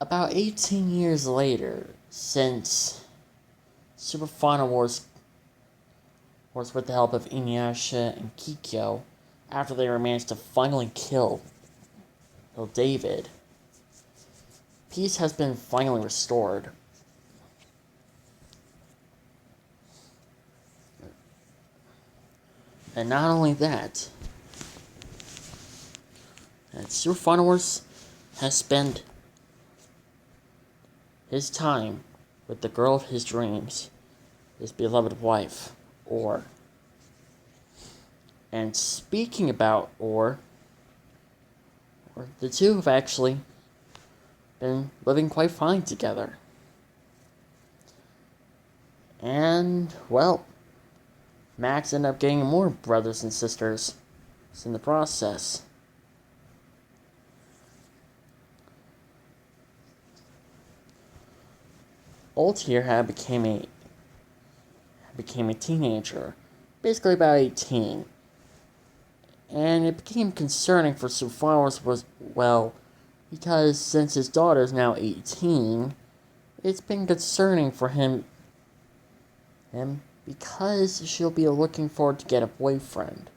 About 18 years later, since Super Final Wars was with the help of Inuyasha and Kikyo, after they managed to finally kill David, peace has been finally restored. And not only that, Super Final Wars has spent his time with the girl of his dreams, his beloved wife, Or. And speaking about Or, the two have actually been living quite fine together. And, well, Max ended up getting more brothers and sisters in the process. Altair had became a teenager, basically about 18. And it became concerning for Sopharos because since his daughter is now 18, it's been concerning for him because she'll be looking forward to get a boyfriend.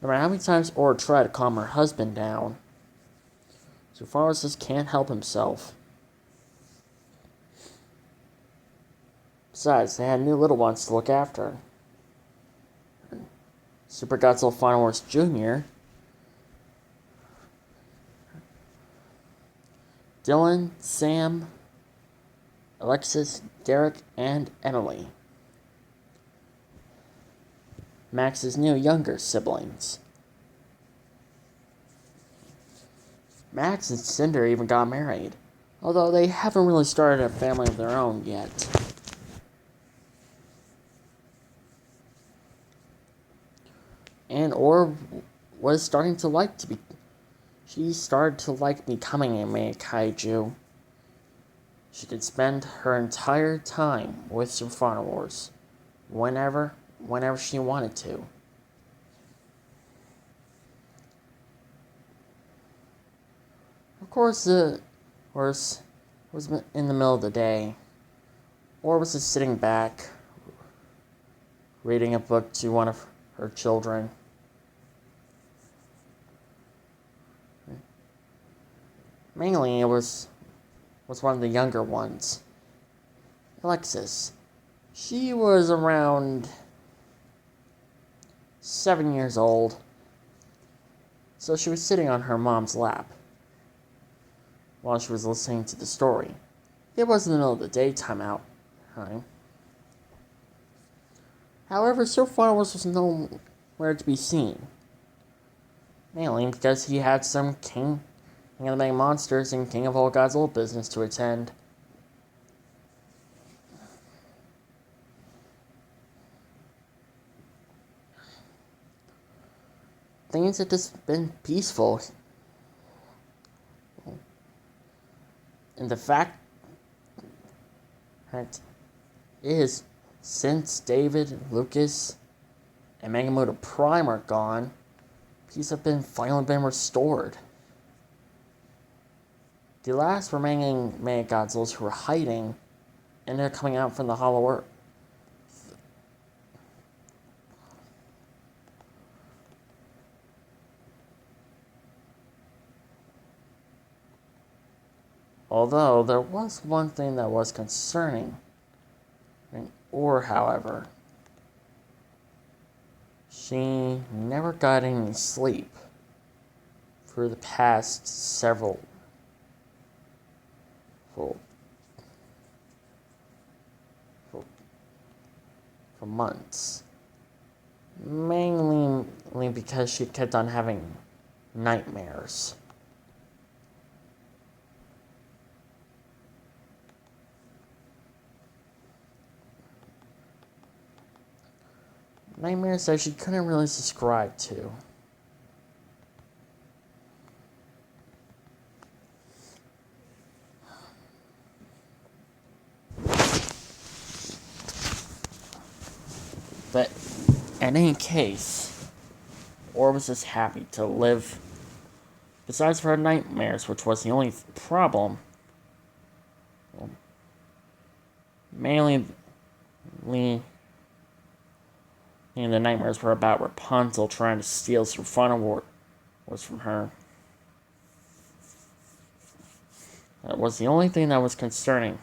No matter how many times Aura tried to calm her husband down, Sopharos just can't help himself. Besides, they had new little ones to look after. Super Godzilla Final Wars Jr., Dylan, Sam, Alexis, Derek, and Emily. Max's new younger siblings. Max and Cinder even got married, although they haven't really started a family of their own yet. And Or was starting to like to be... She started to like becoming a Mega Kaiju. She could spend her entire time with Super Final Wars, whenever she wanted to. Of course, it was in the middle of the day. Or was just sitting back, reading a book to one of her children. Mainly, it was one of the younger ones, Alexis. She was around 7 years old, so she was sitting on her mom's lap while she was listening to the story. It was in the middle of the daytime time. However, Super Final Wars was nowhere to be seen, mainly because he had some King of the Mega Monsters and King of All Godzilla business to attend. Things had just been peaceful. And the fact that is, since David, Lucas, and Megamoto Prime are gone, peace have finally been restored. The last remaining Mega Godzillas who were hiding ended up coming out from the Hollow Earth. Although, there was one thing that was concerning. However, she never got any sleep for the past several for months. Mainly because she kept on having nightmares. Nightmares that she couldn't really subscribe to. But in any case, Or was just happy to live. Besides for her nightmares, which was the only problem, Mainly, the nightmares were about Rapunzel trying to steal some final was from her. That was the only thing that was concerning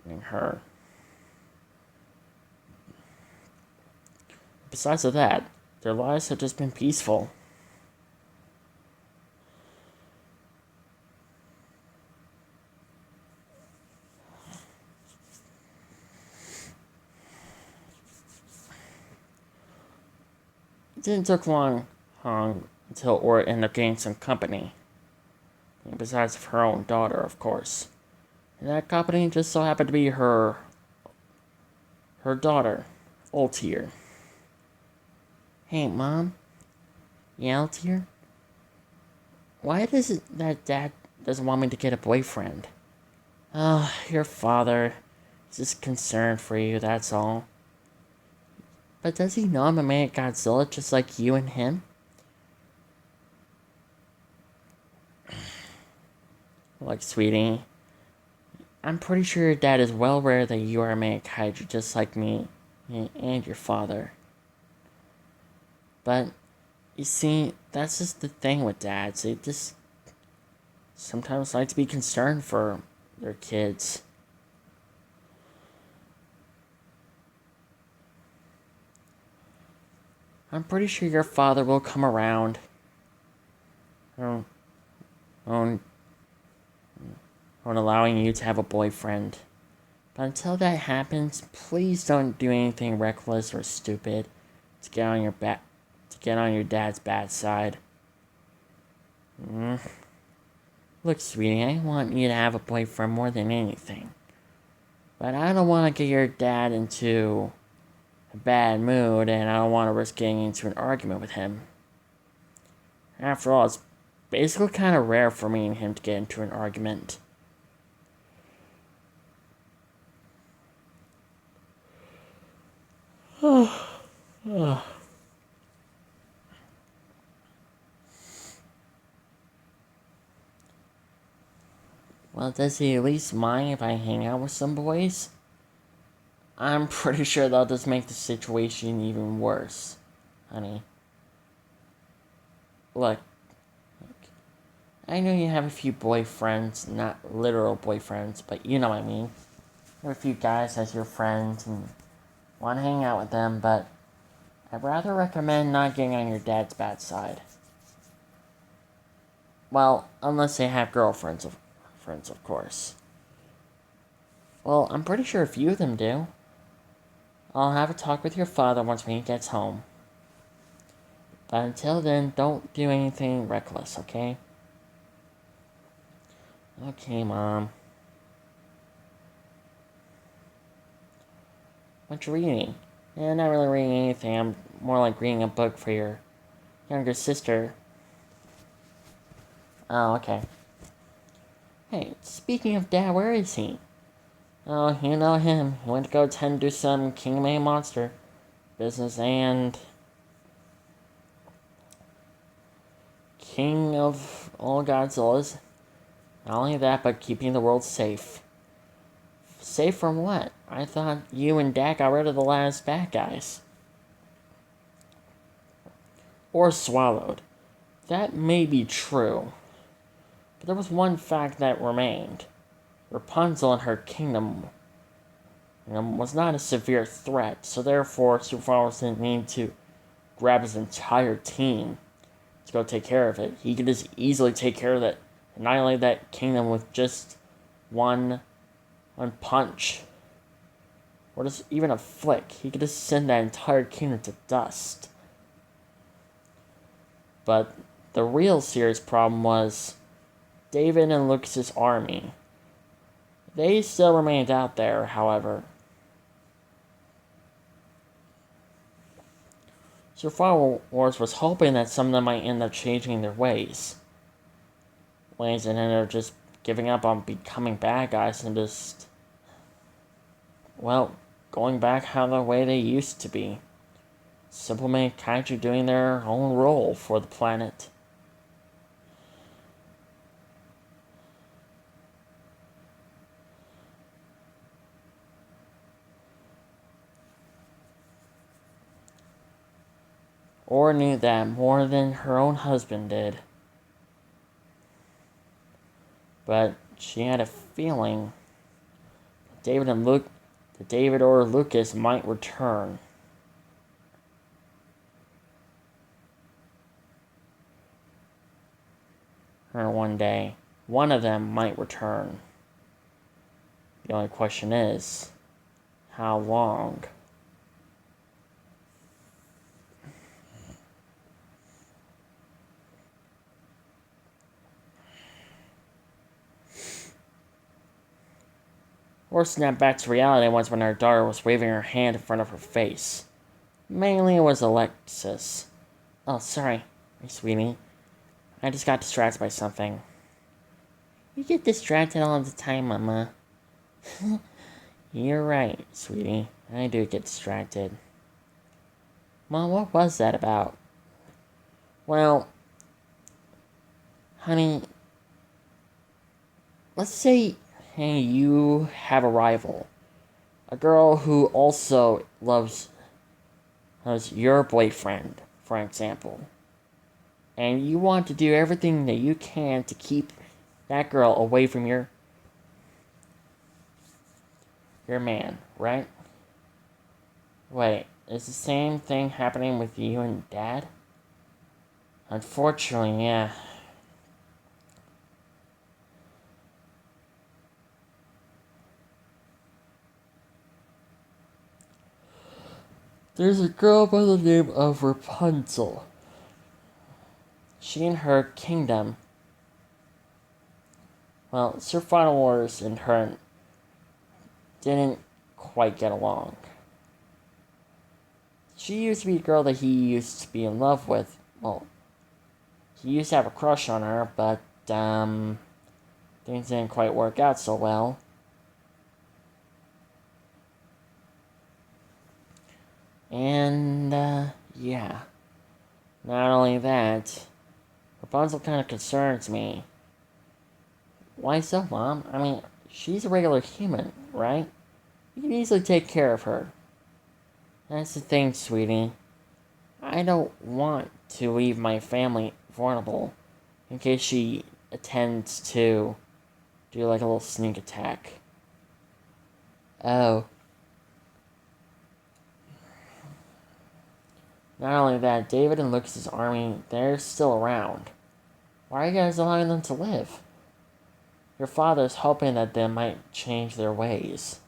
in her. Besides of that, their lives have just been peaceful. It didn't take long until Aura ended up getting some company. Besides of her own daughter, of course. And that company just so happened to be her daughter, Altier. Hey, Mom? Yeah, Altier? Why is it that Dad doesn't want me to get a boyfriend? Oh, your father is just concerned for you, that's all. But does he know I'm a man at Godzilla just like you and him? Like, sweetie, I'm pretty sure your dad is well aware that you are a man kaiju just like me and your father. But, you see, that's just the thing with dads. They just sometimes like to be concerned for their kids. I'm pretty sure your father will come around. On allowing you to have a boyfriend. But until that happens, please don't do anything reckless or stupid to get on your dad's bad side. Look, sweetie, I want you to have a boyfriend more than anything. But I don't want to get your dad into a bad mood, and I don't want to risk getting into an argument with him. After all, it's basically kind of rare for me and him to get into an argument. Well, does he at least mind if I hang out with some boys? I'm pretty sure that'll just make the situation even worse, honey. Look, I know you have a few boyfriends, not literal boyfriends, but you know what I mean. You have a few guys as your friends and want to hang out with them, but I'd rather recommend not getting on your dad's bad side. Well, unless they have girlfriends, of course. Well, I'm pretty sure a few of them do. I'll have a talk with your father once he gets home. But until then, don't do anything reckless, okay? Okay, Mom. What you reading? Not really reading anything. I'm more like reading a book for your younger sister. Oh, okay. Hey, speaking of Dad, where is he? Oh, you know him. He went to go tend to some King May monster business and King of all Godzillas. Not only that, but keeping the world safe. Safe from what? I thought you and Dad got rid of the last bad guys. Or swallowed. That may be true. But there was one fact that remained. Rapunzel and her kingdom was not a severe threat, so therefore Superfowers didn't need to grab his entire team to go take care of it. He could just easily take care of that, annihilate that kingdom with just one punch. Or just even a flick. He could just send that entire kingdom to dust. But the real serious problem was David and Lucas's army. They still remained out there, however. Survival Wars was hoping that some of them might end up changing their ways. And end up just giving up on becoming bad guys and just, well, going back how the way they used to be. Simply kaiju doing their own role for the planet. or knew that more than her own husband did. But she had a feeling that David or Lucas might return. Or one day, one of them might return. The only question is, how long? Or snapped back to reality once when her daughter was waving her hand in front of her face. Mainly it was Alexis. Oh, sorry, sweetie. I just got distracted by something. You get distracted all the time, Mama. You're right, sweetie. I do get distracted. Mom, what was that about? Well, honey, let's say, hey, you have a rival. A girl who also loves your boyfriend, for example. And you want to do everything that you can to keep that girl away from your man, right? Wait, is the same thing happening with you and Dad? Unfortunately, yeah. There's a girl by the name of Rapunzel. She and her kingdom, well, Sir Final Wars and her didn't quite get along. She used to be a girl that he used to be in love with. Well, he used to have a crush on her, but, things didn't quite work out so well. And, yeah. Not only that, Rapunzel kind of concerns me. Why so, Mom? I mean, she's a regular human, right? You can easily take care of her. That's the thing, sweetie. I don't want to leave my family vulnerable in case she attempts to do like a little sneak attack. Oh. Not only that, David and Lucas's army, they're still around. Why are you guys allowing them to live? Your father's hoping that they might change their ways.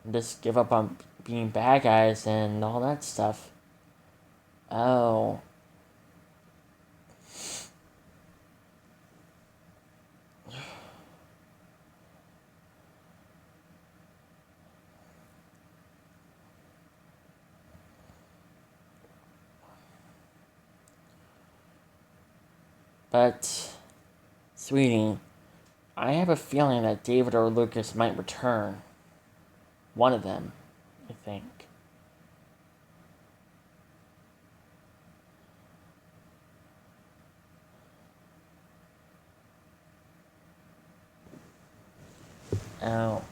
And just give up on being bad guys and all that stuff. Oh. But, sweetie, I have a feeling that David or Lucas might return. One of them, I think. Oh.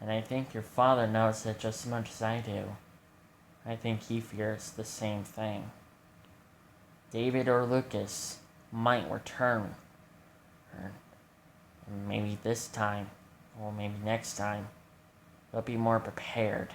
And I think your father knows it just as much as I do. I think he fears the same thing. David or Lucas might return. Or maybe this time, or maybe next time, they'll be more prepared.